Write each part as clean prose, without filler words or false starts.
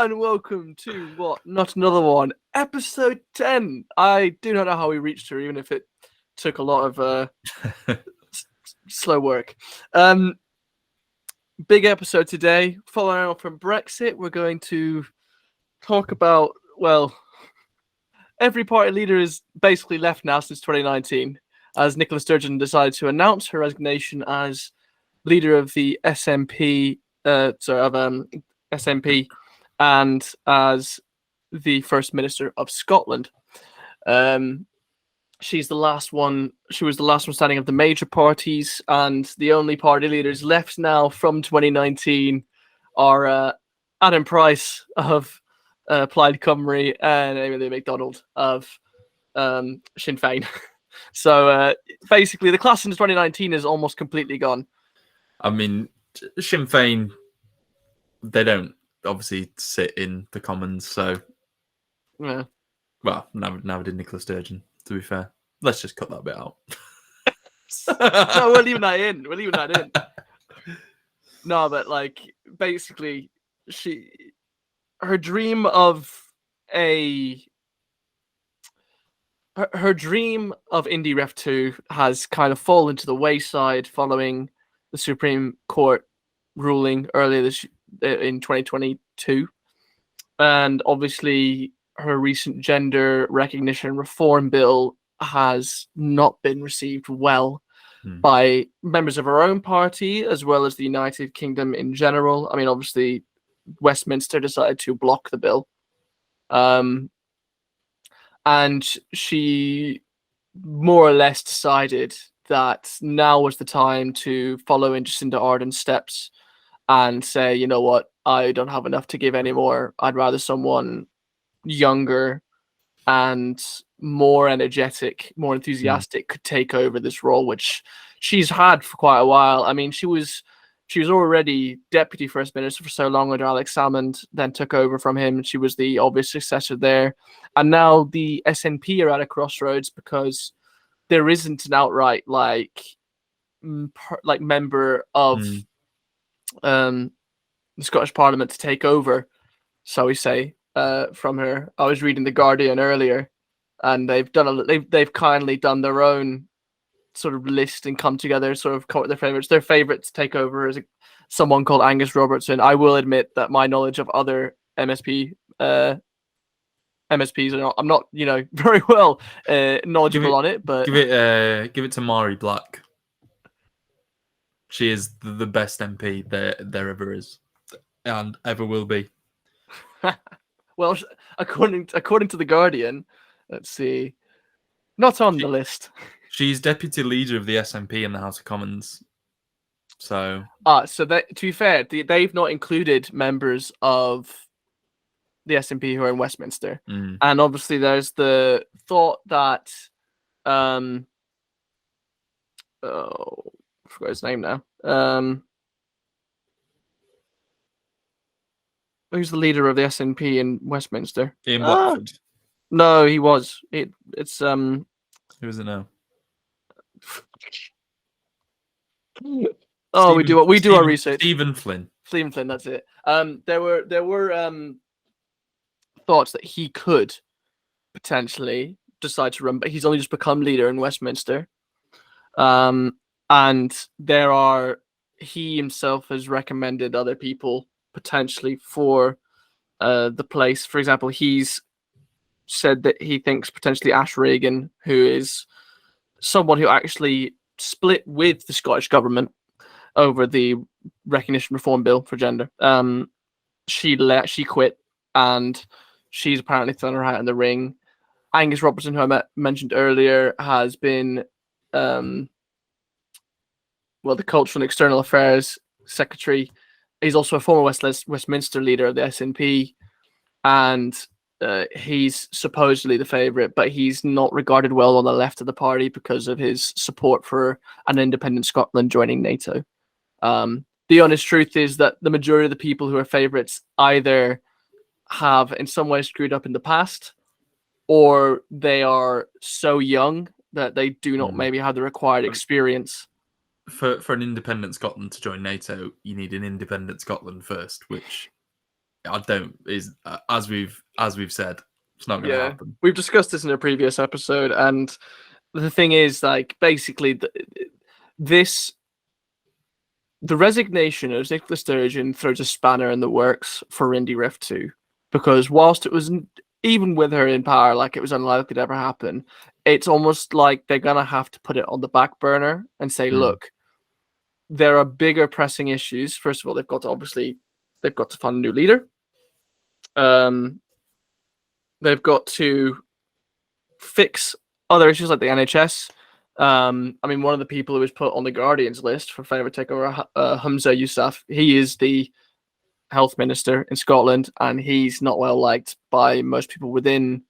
and welcome to Not Another One, Episode 10. I do not know how we reached here, even if it took a lot of slow work. Big episode today. Following on from Brexit, we're going to talk about, every party leader is basically left now since 2019, as Nicola Sturgeon decided to announce her resignation as leader of the SNP, SNP, and as the First Minister of Scotland. She's the last one. She was the last one standing of the major parties, and the only party leaders left now from 2019 are Adam Price of Plaid Cymru and Emily MacDonald of Sinn Féin. So basically, the class in 2019 is almost completely gone. I mean, Sinn Féin, they don't obviously sit in the Commons, so... Yeah. Well, now did Nicola Sturgeon, to be fair. Let's just cut that bit out. No, we're leaving that in. No, but basically, her dream of Indie Ref 2 has kind of fallen to the wayside following the Supreme Court ruling earlier in 2022, and obviously her recent gender recognition reform bill has not been received well by members of her own party as well as the United Kingdom in general. I mean, obviously, Westminster decided to block the bill. And she more or less decided that now was the time to follow in Jacinda Ardern's steps and say, you know what, I don't have enough to give anymore. I'd rather someone younger and more energetic, more enthusiastic could take over this role, which she's had for quite a while. I mean, she was already Deputy First Minister for so long under Alex Salmond, then took over from him. She was the obvious successor there. And now the SNP are at a crossroads because there isn't an outright member of the Scottish Parliament to take over, shall we say, from her. I was reading The Guardian earlier, and they've kindly done their own sort of list and come together, sort of come with their favorites. Their favorite to take over is someone called Angus Robertson. I will admit that my knowledge of other MSPs I'm not very well knowledgeable on it, but give it to Mari Black. She is the best MP there ever is, and ever will be. Well, according to The Guardian, let's see, not on the list. She's deputy leader of the SNP in the House of Commons. So to be fair, they've not included members of the SNP who are in Westminster, and obviously there's the thought that I forgot his name now. Who's the leader of the SNP in Westminster? Ian Blackford. No, he was. It's Who is it now? We do our research. Stephen Flynn. Stephen Flynn, that's it. There were thoughts that he could potentially decide to run, but he's only just become leader in Westminster. And he himself has recommended other people potentially for the place. For example, he's said that he thinks potentially Ash Regan, who is someone who actually split with the Scottish government over the recognition reform bill for gender. She quit, and she's apparently thrown her hat in the ring. Angus Robertson, who I mentioned earlier, has been the Cultural and External Affairs Secretary. He's also a former Westminster leader of the SNP, and he's supposedly the favourite, but he's not regarded well on the left of the party because of his support for an independent Scotland joining NATO. The honest truth is that the majority of the people who are favourites either have in some way screwed up in the past, or they are so young that they do not maybe have the required experience. For an independent Scotland to join NATO, you need an independent Scotland first, which I don't. Is as we've said, it's not going to happen. We've discussed this in a previous episode, and the thing is, like, basically, the resignation of Nicola Sturgeon throws a spanner in the works for IndieRef 2, because whilst it was even with her in power, like, it was unlikely to ever happen, it's almost like they're gonna have to put it on the back burner and say, look, there are bigger pressing issues. First of all, they've got to find a new leader. They've got to fix other issues like the NHS. I mean, one of the people who was put on the Guardian's list for favourite takeover, Humza Yousaf, he is the health minister in Scotland, and he's not well liked by most people within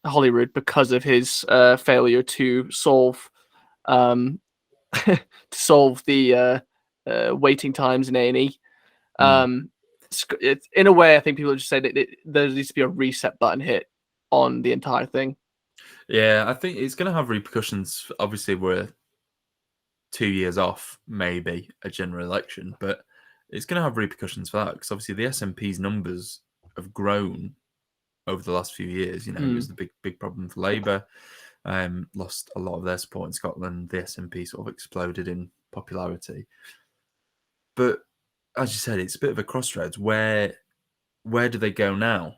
Holyrood because of his failure to solve the waiting times in A&E. In a way, I think people just say that there needs to be a reset button hit on the entire thing. Yeah, I think it's going to have repercussions. Obviously, we're 2 years off, maybe a general election, but it's going to have repercussions for that, because obviously the SNP's numbers have grown over the last few years. You know, it was the big problem for Labour. Lost a lot of their support in Scotland. The SNP sort of exploded in popularity. But as you said, it's a bit of a crossroads. Where do they go now?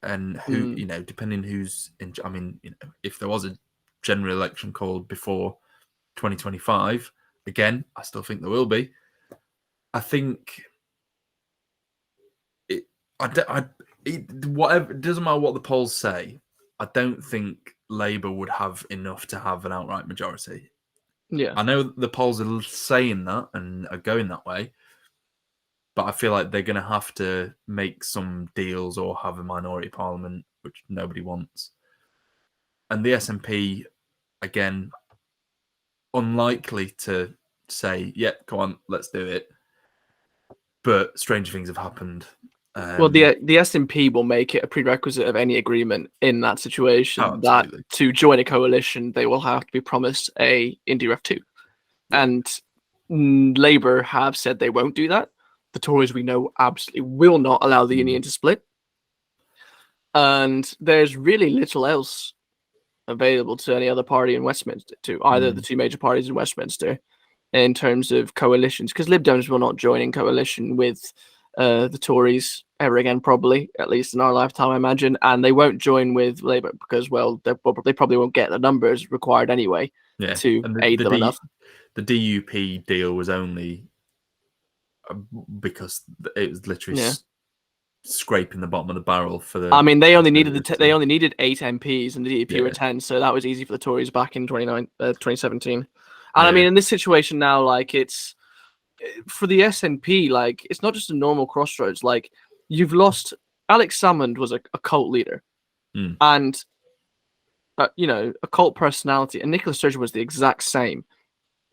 And who, you know, depending who's in. I mean, you know, if there was a general election called before 2025, again, I still think there will be. I think it doesn't matter what the polls say. I don't think Labour would have enough to have an outright majority. Yeah, I know the polls are saying that and are going that way, but I feel like they're going to have to make some deals or have a minority parliament, which nobody wants. And the SNP, again, unlikely to say, yeah, come on, let's do it. But stranger things have happened. Well, the SNP will make it a prerequisite of any agreement in that situation that to join a coalition, they will have to be promised a IndieRef 2. Yeah. And Labour have said they won't do that. The Tories, we know, absolutely will not allow the union to split. And there's really little else available to any other party in Westminster, to either the two major parties in Westminster, in terms of coalitions, because Lib Dems will not join in coalition with the Tories ever again, probably, at least in our lifetime, I imagine. And they won't join with Labour because, well, they probably won't get the numbers required anyway to aid them enough. The DUP deal was only because it was literally scraping the bottom of the barrel for the. I mean, they only needed 8 MPs, and the DUP were 10, so that was easy for the Tories back in 2017. And I mean, in this situation now, like, it's for the SNP, like, it's not just a normal crossroads. Like, you've lost Alex Salmond was a cult leader, and you know, a cult personality, and Nicola Sturgeon was the exact same.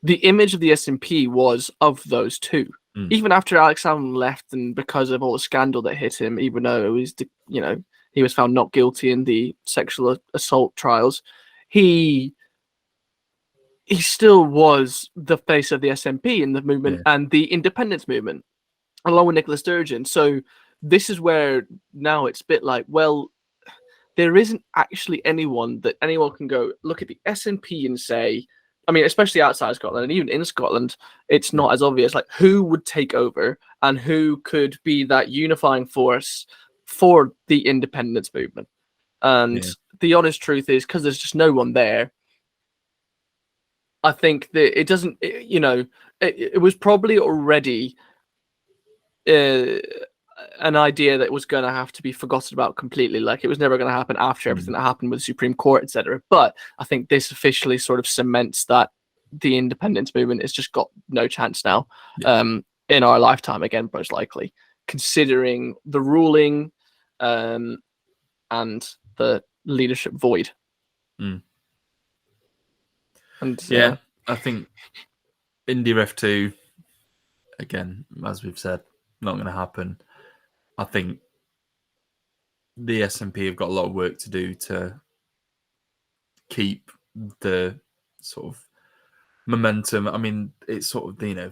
The image of the SNP was of those two. Even after Alex Salmond left, and because of all the scandal that hit him, even though it was, you know, he was found not guilty in the sexual assault trials, he still was the face of the SNP in the movement and the independence movement, along with Nicola Sturgeon. So this is where now it's a bit like, well, there isn't actually anyone that anyone can go look at the SNP and say, I mean, especially outside Scotland and even in Scotland, it's not as obvious. Like, who would take over and who could be that unifying force for the independence movement? And the honest truth is, because there's just no one there, I think that it doesn't, you know, it was probably already an idea that was going to have to be forgotten about completely. Like, it was never going to happen after everything that happened with the Supreme Court, etc. But I think this officially sort of cements that the independence movement has just got no chance now in our lifetime again, most likely, considering the ruling and the leadership void. And I think IndieRef 2, again, as we've said, not going to happen. I think the SNP have got a lot of work to do to keep the sort of momentum. I mean, it's sort of, you know,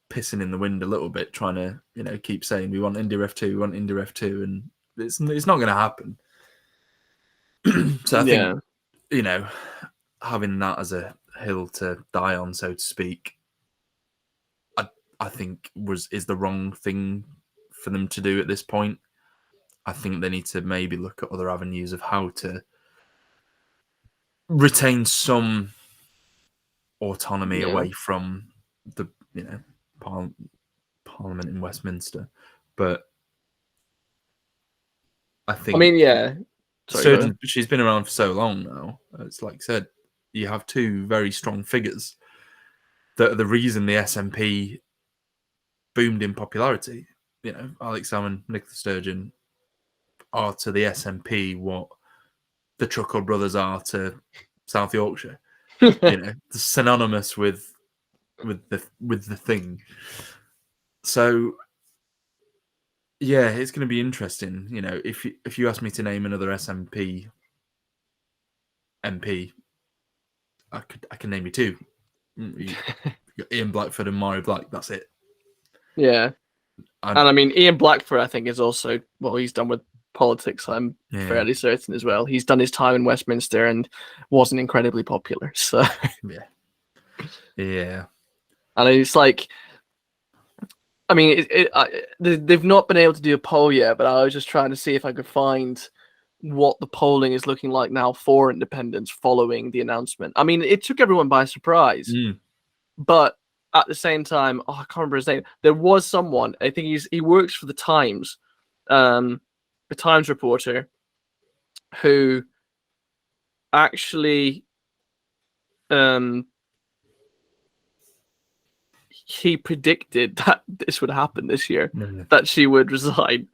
pissing in the wind a little bit, trying to keep saying we want IndyRef 2, we want IndyRef 2, and it's not going to happen. So I think having that as a hill to die on, so to speak, I think is the wrong thing for them to do at this point. I think they need to maybe look at other avenues of how to retain some autonomy away from the Parliament in Westminster. But I think Sturgeon, she's been around for so long now. It's like I said, you have two very strong figures that are the reason the SNP boomed in popularity. Alex Salmond, Nicola Sturgeon are to the SNP what the Truckle brothers are to South Yorkshire. Synonymous with the thing. So yeah, it's going to be interesting. If you ask me to name another SNP MP, I can name you two. You got Ian Blackford and Murray Black. That's it. Yeah, and I mean Ian Blackford, I think, is also he's done with politics. I'm fairly certain as well. He's done his time in Westminster and wasn't incredibly popular. So yeah, and it's like, I mean, they've not been able to do a poll yet, but I was just trying to see if I could find what the polling is looking like now for independents following the announcement. I mean, it took everyone by surprise, but at the same time, I can't remember his name. There was someone, I think he works for the Times, the Times reporter, who actually he predicted that this would happen this year, that she would resign.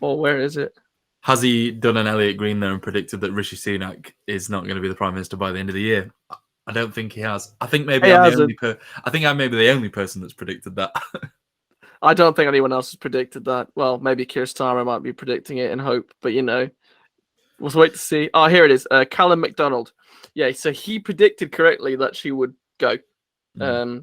Well, where is it? Has he done an Elliot Green there and predicted that Rishi Sunak is not going to be the Prime Minister by the end of the year? I don't think he has. I think maybe I'm maybe the only person that's predicted that. I don't think anyone else has predicted that. Well, maybe Keir Starmer might be predicting it in hope, but we'll wait to see. Oh, here it is. Callum MacDonald. Yeah, so he predicted correctly that she would go.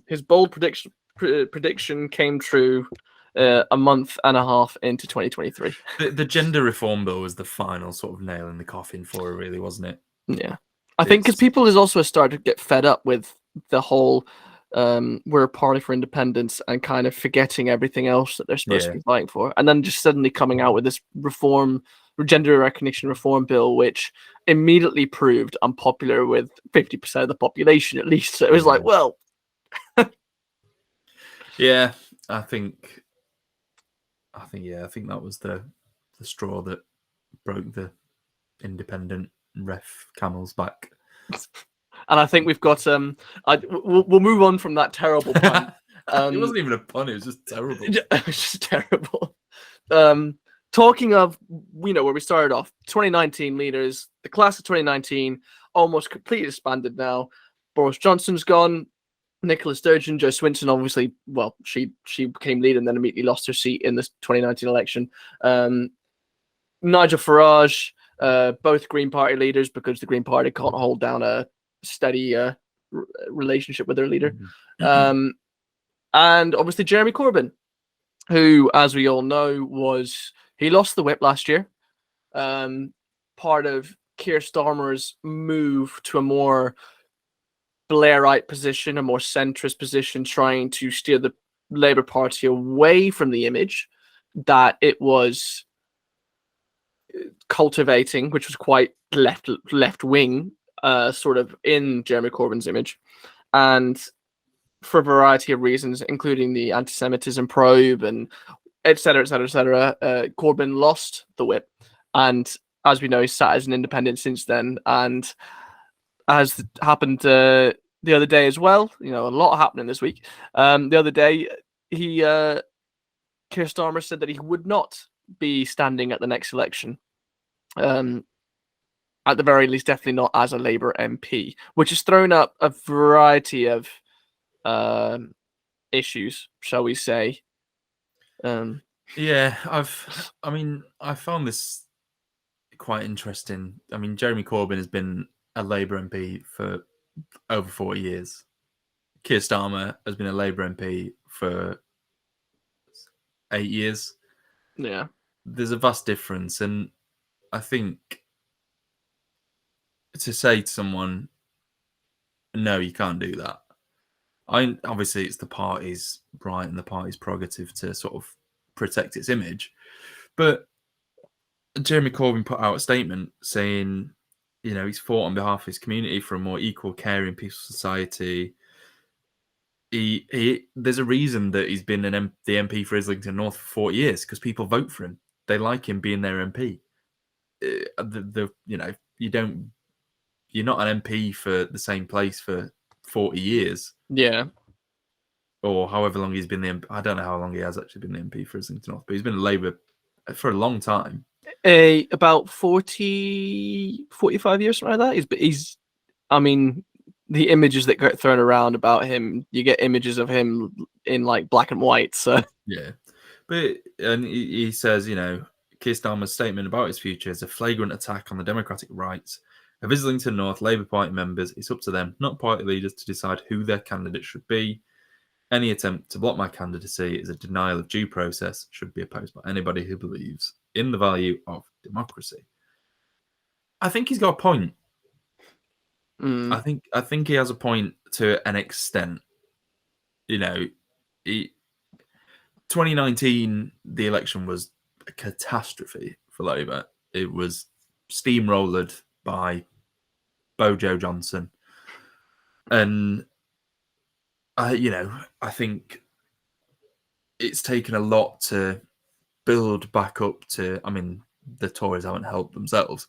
His bold prediction came true a month and a half into 2023. The gender reform bill was the final sort of nail in the coffin for her, really, wasn't it? Yeah. I think because people has also started to get fed up with the whole we're a party for independence and kind of forgetting everything else that they're supposed to be fighting for. And then just suddenly coming out with this gender recognition reform bill, which immediately proved unpopular with 50% of the population, at least. So it was like, well. Yeah, I think that was the straw that broke the independent ref camel's back. And I think we've got we'll move on from that terrible pun. It wasn't even a pun; it was just terrible. It was just terrible. Talking of where we started off, 2019 leaders, the class of 2019 almost completely disbanded now. Boris Johnson's gone. Nicola Sturgeon, Jo Swinson, obviously, well, she became leader and then immediately lost her seat in the 2019 election. Nigel Farage, both Green Party leaders, because the Green Party can't hold down a steady relationship with their leader. And obviously Jeremy Corbyn, who, as we all know, he lost the whip last year. Part of Keir Starmer's move to a more Blairite position, a more centrist position, trying to steer the Labour Party away from the image that it was cultivating, which was quite left wing, sort of in Jeremy Corbyn's image, and for a variety of reasons, including the anti-Semitism probe and etc., Corbyn lost the whip, and as we know, he's sat as an independent since then, and as happened the other day as well. A lot happening this week. The other day, Keir Starmer said that he would not be standing at the next election. At the very least, definitely not as a Labour MP, which has thrown up a variety of issues, shall we say. Yeah, I found this quite interesting. I mean, Jeremy Corbyn has been a Labour MP for over 40 years. Keir Starmer has been a Labour MP for 8 years. Yeah. There's a vast difference, and I think to say to someone, no, you can't do that. Obviously, it's the party's right and the party's prerogative to sort of protect its image. But Jeremy Corbyn put out a statement saying, he's fought on behalf of his community for a more equal, caring, peaceful society. There's a reason that he's been the MP for Islington North for 40 years because people vote for him. They like him being their MP. You're not an MP for the same place for 40 years. Yeah. Or however long he's been the MP. I don't know how long he has actually been the MP for Islington North, but he's been Labour for a long time. About 40, 45 years, something like that. I mean, the images that get thrown around about him, you get images of him in like black and white. So yeah, and he says, Keir Starmer's statement about his future is a flagrant attack on the democratic rights of Islington North Labour Party members. It's up to them, not party leaders, to decide who their candidate should be. Any attempt to block my candidacy is a denial of due process, should be opposed by anybody who believes in the value of democracy. I think he's got a point. I think he has a point to an extent. 2019, the election was a catastrophe for Labour. It was steamrolled by Bojo Johnson. And, I think it's taken a lot to build back up to, the Tories haven't helped themselves,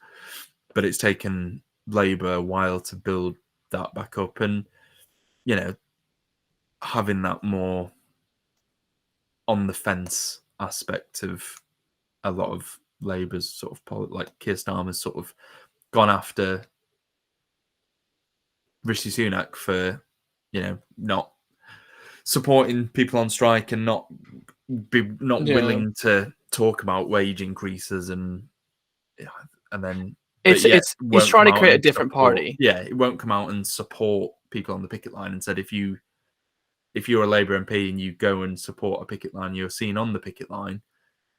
but it's taken Labour a while to build that back up. And, having that more on the fence aspect of a lot of Labour's sort of like Keir Starmer's sort of gone after Rishi Sunak for, not supporting people on strike and not willing to talk about wage increases and then he's trying to create a different party. Yeah, it won't come out and support people on the picket line and said if you're a Labour MP and you go and support a picket line, you're seen on the picket line,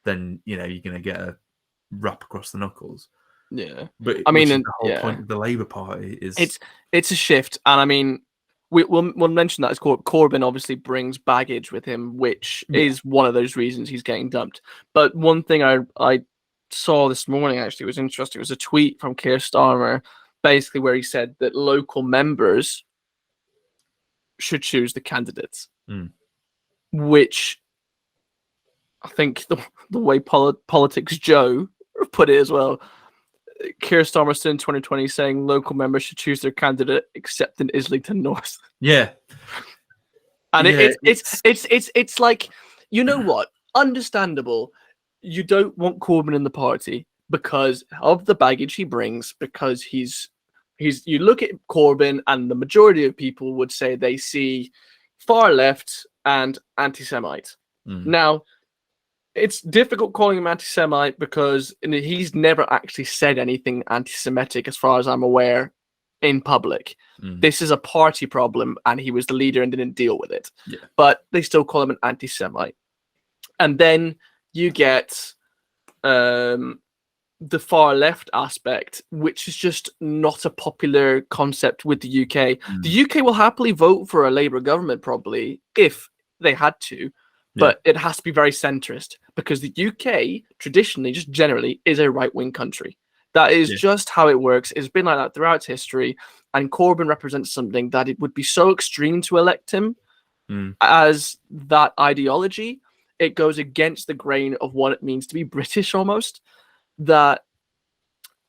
then you're going to get a rap across the knuckles. Yeah, but the whole point of the Labour Party is it's a shift, and we'll mention that as Corbyn obviously brings baggage with him, which is one of those reasons he's getting dumped. But one thing I saw this morning actually was interesting. It was a tweet from Keir Starmer, basically where he said that local members should choose the candidates, which I think the way Politics Joe put it as well. Keir Starmer stood in 2020 saying local members should choose their candidate, except in Islington North. Yeah, and it's like, you know what? Understandable. You don't want Corbyn in the party because of the baggage he brings. Because he's. You look at Corbyn, and the majority of people would say they see far left and anti-Semite. Now, it's difficult calling him anti-Semite because he's never actually said anything anti-Semitic, as far as I'm aware, in public. This is a party problem, and he was the leader and didn't deal with it. Yeah. But they still call him an anti-Semite. And then you get the far left aspect, which is just not a popular concept with the UK. The UK will happily vote for a Labour government, probably, if they had to. But it has to be very centrist, because the UK traditionally, just generally, is a right-wing country. That is just how it works. It's been like that throughout its history. And Corbyn represents something that it would be so extreme to elect him as that ideology. It goes against the grain of what it means to be British almost. That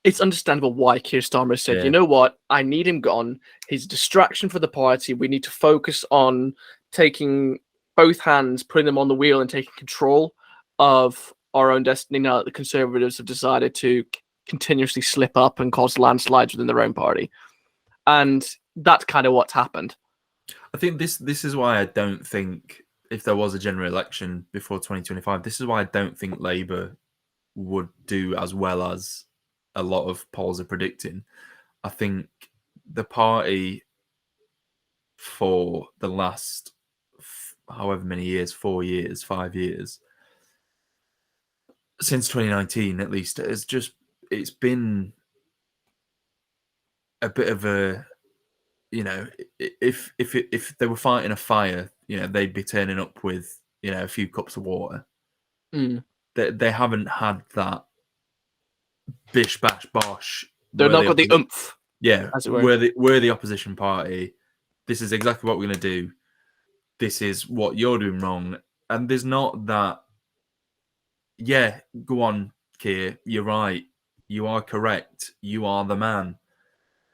it's understandable why Keir Starmer said, you know what, I need him gone. He's a distraction for the party. We need to focus on taking both hands, putting them on the wheel and taking control of our own destiny now that the Conservatives have decided to continuously slip up and cause landslides within their own party. And that's kind of what's happened. I think this is why I don't think, if there was a general election before 2025, this is why I don't think Labour would do as well as a lot of polls are predicting. I think the party for the last however many years, 4 years, 5 years, since 2019 at least, it's been a bit of a, if they were fighting a fire, they'd be turning up with a few cups of water. Mm. They haven't had that bish bash bosh. They've not got the oomph. Yeah, as it were. we're the opposition party. This is exactly what we're going to do. This is what you're doing wrong. And there's not that, yeah, go on, Keir, you're right. You are correct. You are the man.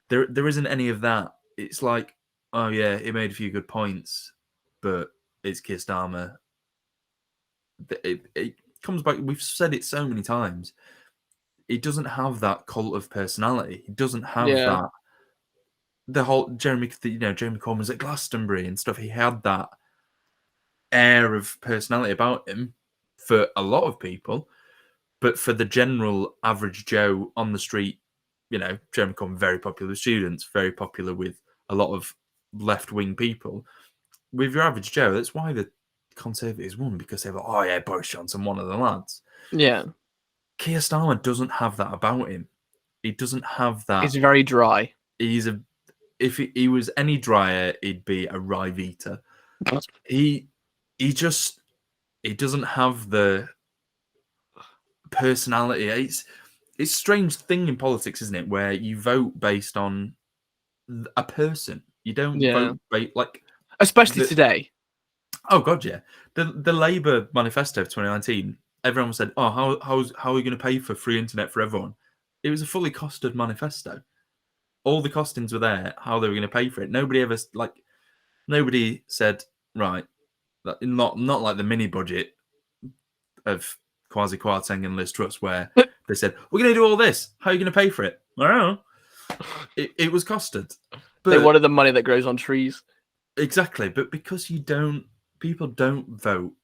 There isn't any of that. It's like, oh yeah, he made a few good points, but it's Keir Starmer. It comes back. We've said it so many times. He doesn't have that cult of personality. He doesn't have that. The whole Jeremy Corbyn was at Glastonbury and stuff. He had that air of personality about him for a lot of people, but for the general average Joe on the street, Jeremy Corbyn, very popular with students, very popular with a lot of left-wing people. With your average Joe, that's why the Conservatives won, because they were, oh yeah, Boris Johnson, one of the lads. Yeah. Keir Starmer doesn't have that about him. He doesn't have that. He's very dry. If he was any drier, he'd be a rye Vita. He doesn't have the personality. It's a strange thing in politics, isn't it? Where you vote based on a person. You don't vote like, especially today. Oh god, yeah. The Labour manifesto of 2019. Everyone said, "Oh, how are we going to pay for free internet for everyone?" It was a fully costed manifesto. All the costings were there. How they were going to pay for it. Nobody said, right. Not like the mini budget of Kwasi Kwarteng and Liz Truss, where they said, we're going to do all this. How are you going to pay for it? I don't know. It was costed. But they wanted the money that grows on trees. Exactly. But because people don't vote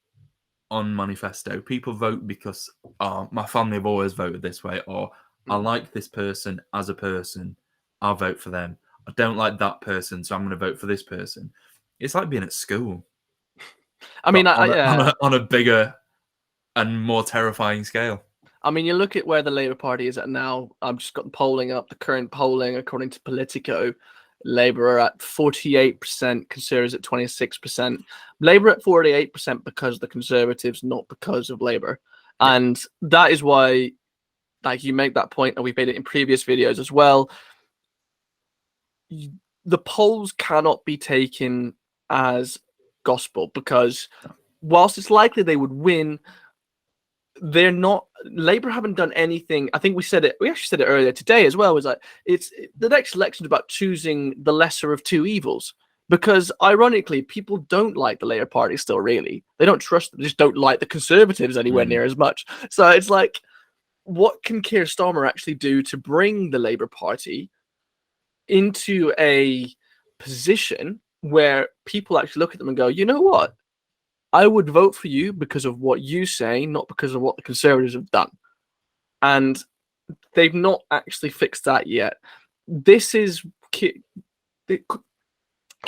on manifesto. People vote because, my family have always voted this way, or I like this person as a person. I'll vote for them. I don't like that person, so I'm going to vote for this person. It's like being at school. I mean, on a bigger and more terrifying scale. I mean, you look at where the Labour Party is at now. I've just got the polling up. The current polling, according to Politico, Labour are at 48%, Conservatives at 26%. Labour at 48% because of the Conservatives, not because of Labour. Yeah. And that is why, like, you make that point, and we've made it in previous videos as well. The polls cannot be taken as gospel, because whilst it's likely they would win, they're not. Labour haven't done anything. I think we actually said it earlier today as well. Was like, the next election is about choosing the lesser of two evils, because ironically, people don't like the Labour Party still. Really, they don't trust them. They just don't like the Conservatives anywhere near as much. So it's like, what can Keir Starmer actually do to bring the Labour Party into a position where people actually look at them and go, you know what? I would vote for you because of what you say, not because of what the Conservatives have done. And they've not actually fixed that yet. This is Keir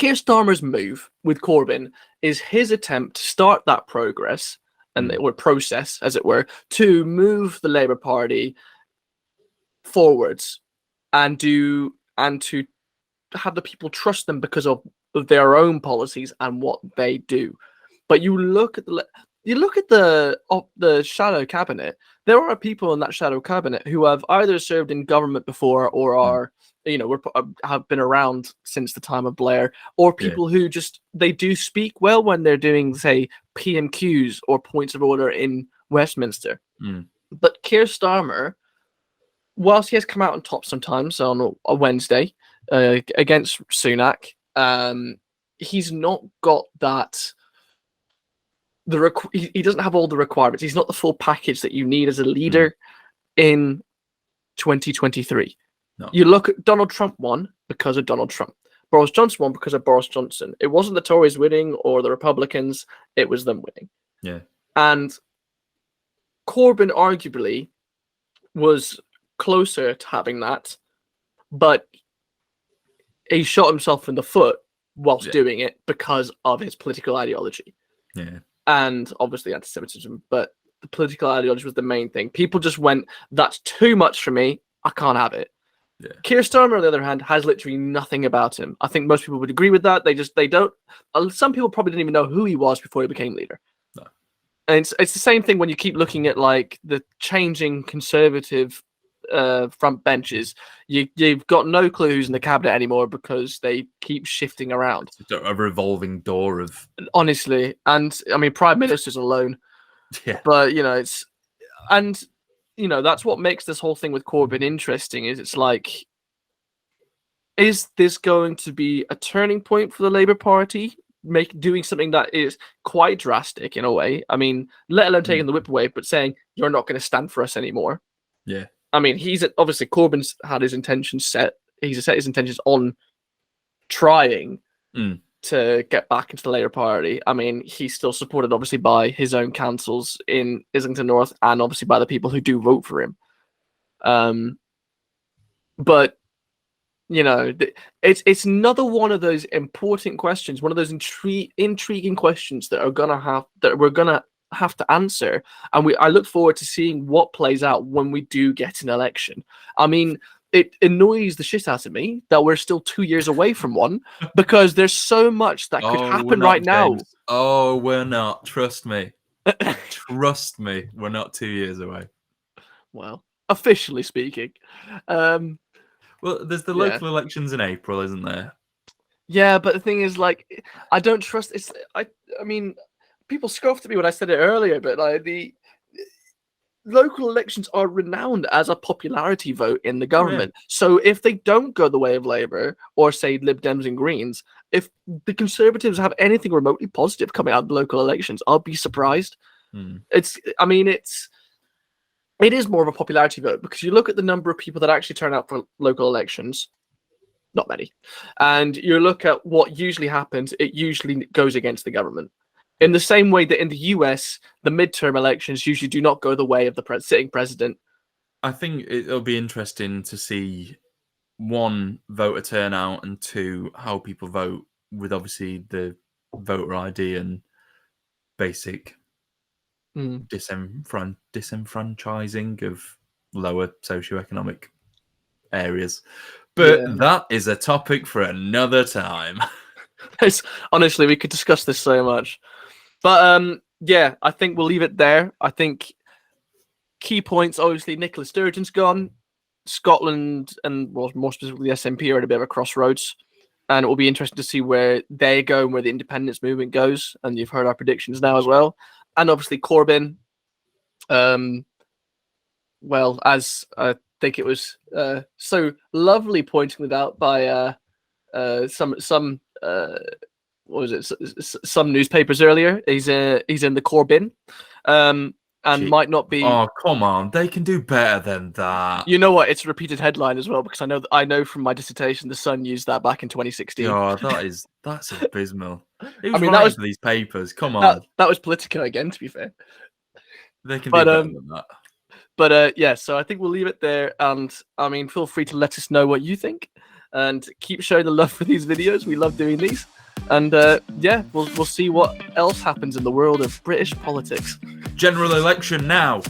Starmer's move with Corbyn is his attempt to start that progress or process, as it were, to move the Labour Party forwards and to have the people trust them because of their own policies and what they do. But you look at the shadow cabinet. There are people in that shadow cabinet who have either served in government before or are, have been around since the time of Blair, or people who just, they do speak well when they're doing, say, PMQs or points of order in Westminster. But Keir Starmer, whilst he has come out on top sometimes on a Wednesday against Sunak, he's not got that. He doesn't have all the requirements. He's not the full package that you need as a leader in 2023. No. You look at Donald Trump won because of Donald Trump. Boris Johnson won because of Boris Johnson. It wasn't the Tories winning or the Republicans. It was them winning. Yeah. And Corbyn arguably was closer to having that, but he shot himself in the foot whilst doing it because of his political ideology. Yeah. And obviously anti-Semitism, but the political ideology was the main thing. People just went, that's too much for me. I can't have it. Yeah. Keir Starmer, on the other hand, has literally nothing about him. I think most people would agree with that. They don't. Some people probably didn't even know who he was before he became leader. No. And it's the same thing when you keep looking at like the changing Conservative front benches. You've got no clue who's in the cabinet anymore because they keep shifting around. It's a revolving door of, honestly, and I mean prime ministers alone. yeah. But that's what makes this whole thing with Corbyn interesting. Is it's like, is this going to be a turning point for the Labour Party? Doing something that is quite drastic in a way. I mean, let alone taking the whip away, but saying you're not going to stand for us anymore. Yeah. I mean, obviously Corbyn's had his intentions set. He's set his intentions on trying to get back into the Labour Party. I mean, he's still supported obviously by his own councils in Islington North and obviously by the people who do vote for him. But it's another one of those important questions, one of those intriguing questions that we're gonna have to answer, and I look forward to seeing what plays out when we do get an election. I mean, it annoys the shit out of me that we're still 2 years away from one because there's so much that could happen right now. Oh, we're not. Trust me. Trust me. We're not 2 years away. Well, officially speaking. Well, there's the local elections in April, isn't there? Yeah, but the thing is, like, I don't trust. I mean, people scoffed at me when I said it earlier, but like the local elections are renowned as a popularity vote in the government. Yeah. So if they don't go the way of Labour or say Lib Dems and Greens, if the Conservatives have anything remotely positive coming out of the local elections, I'll be surprised. It is more of a popularity vote because you look at the number of people that actually turn out for local elections, not many. And you look at what usually happens, it usually goes against the government. In the same way that in the US, the midterm elections usually do not go the way of the sitting president. I think it'll be interesting to see, one, voter turnout, and two, how people vote with obviously the voter ID and basic disenfranchising of lower socioeconomic areas. But that is a topic for another time. Honestly, we could discuss this so much. But I think we'll leave it there. I think key points, obviously, Nicola Sturgeon's gone. Scotland and more specifically the SNP are at a bit of a crossroads. And it will be interesting to see where they go and where the independence movement goes. And you've heard our predictions now as well. And obviously Corbyn, well, as I think it was so lovely pointing out by some some newspapers earlier. He's in the Corbyn, and might not be. Oh, come on, they can do better than that. You know what? It's a repeated headline as well because I know from my dissertation the Sun used that back in 2016. Oh, that's abysmal. That was for these papers. Come on, that was Politico again. To be fair, they can do better than that. But so I think we'll leave it there. And I mean, feel free to let us know what you think, and keep showing the love for these videos. We love doing these. And we'll see what else happens in the world of British politics. General election now.